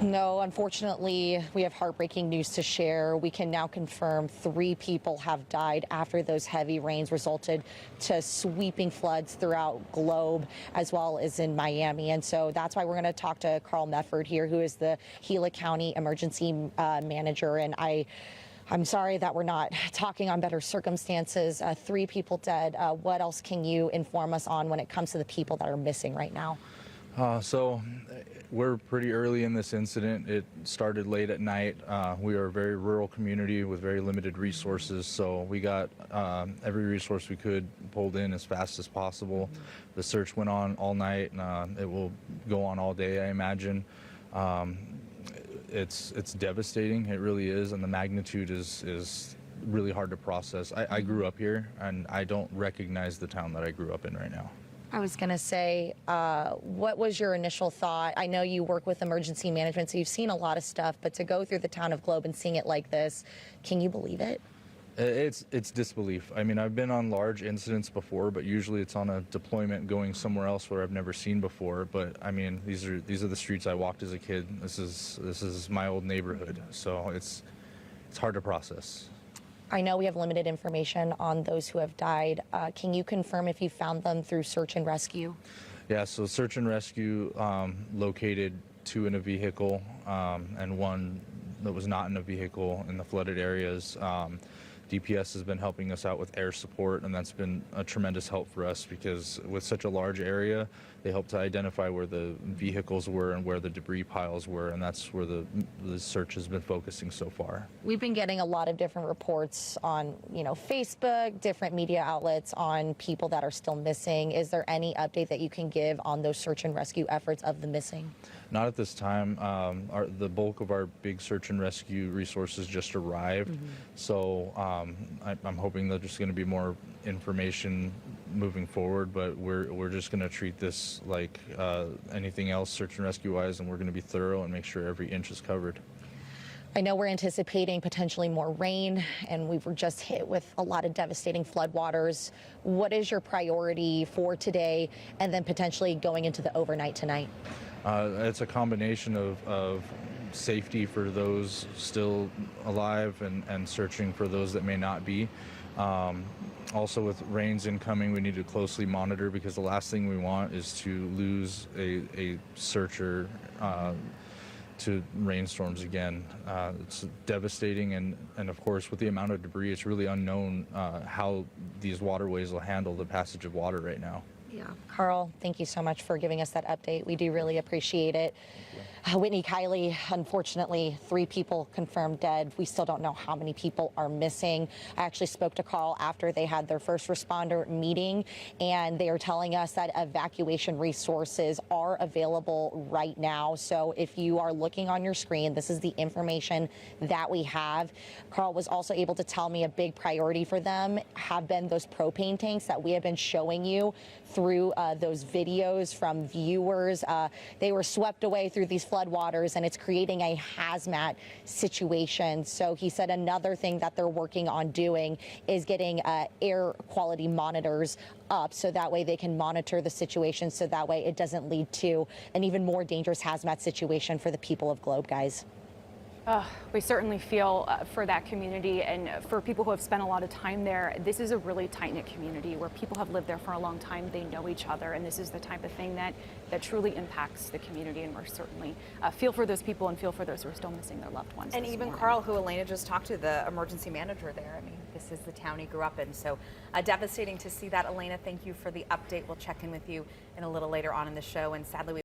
No, unfortunately, we have heartbreaking news to share. We can now confirm 3 people have died after those heavy rains resulted to sweeping floods throughout Globe as well as in Miami. And so that's why we're going to talk to Carl Medford here, who is the Gila County Emergency Manager. And I'm sorry that we're not talking on better circumstances. 3 people dead. What else can you inform us on when it comes to the people that are missing right now? So we're pretty early in this incident. It started late at night. We are a very rural community with very limited resources, so we got every resource we could pulled in as fast as possible. The search went on all night, and it will go on all day, I imagine. It's devastating, it really is, and the magnitude is really hard to process. I grew up here, and I don't recognize the town that I grew up in right now. I was going to say, what was your initial thought? I know you work with emergency management, so you've seen a lot of stuff, but to go through the town of Globe and seeing it like this, can you believe it? It's disbelief. I mean, I've been on large incidents before, but usually it's on a deployment going somewhere else where I've never seen before. But I mean, these are the streets I walked as a kid. This is my old neighborhood, so it's hard to process. I know we have limited information on those who have died. Can you confirm if you found them through search and rescue? Yeah, so search and rescue located 2 in a vehicle and 1 that was not in a vehicle in the flooded areas. DPS has been helping us out with air support, and that's been a tremendous help for us because with such a large area, they help to identify where the vehicles were and where the debris piles were, and that's where the search has been focusing so far. We've been getting a lot of different reports on, Facebook, different media outlets on people that are still missing. Is there any update that you can give on those search and rescue efforts of the missing? Not at this time. The bulk of our big search and rescue resources just arrived, so I'm hoping that there's going to be more information moving forward, but we're just going to treat this like anything else search and rescue wise, and we're going to be thorough and make sure every inch is covered. I know we're anticipating potentially more rain, and we were just hit with a lot of devastating floodwaters. What is your priority for today and then potentially going into the overnight tonight? It's a combination of safety for those still alive and searching for those that may not be. Also, with rains incoming, we need to closely monitor because the last thing we want is to lose a searcher to rainstorms again. It's devastating, and of course, with the amount of debris, it's really unknown how these waterways will handle the passage of water right now. Yeah. Carl, thank you so much for giving us that update. We do really appreciate it. Whitney, Kylie, unfortunately, 3 people confirmed dead. We still don't know how many people are missing. I actually spoke to Carl after they had their first responder meeting, and they are telling us that evacuation resources are available right now. So if you are looking on your screen, this is the information that we have. Carl was also able to tell me a big priority for them have been those propane tanks that we have been showing you through those videos from viewers. They were swept away through these floodwaters, and it's creating a hazmat situation. So he said another thing that they're working on doing is getting air quality monitors up so that way they can monitor the situation, so that way it doesn't lead to an even more dangerous hazmat situation for the people of Globe, guys. We certainly feel for that community, and for people who have spent a lot of time there. This is a really tight-knit community where people have lived there for a long time. They know each other, and this is the type of thing that truly impacts the community, and we're certainly feel for those people and feel for those who are still missing their loved ones. And even morning. Carl, who Elena just talked to, the emergency manager there, I mean, this is the town he grew up in, so devastating to see that. Elena, thank you for the update. We'll check in with you in a little later on in the show, and sadly we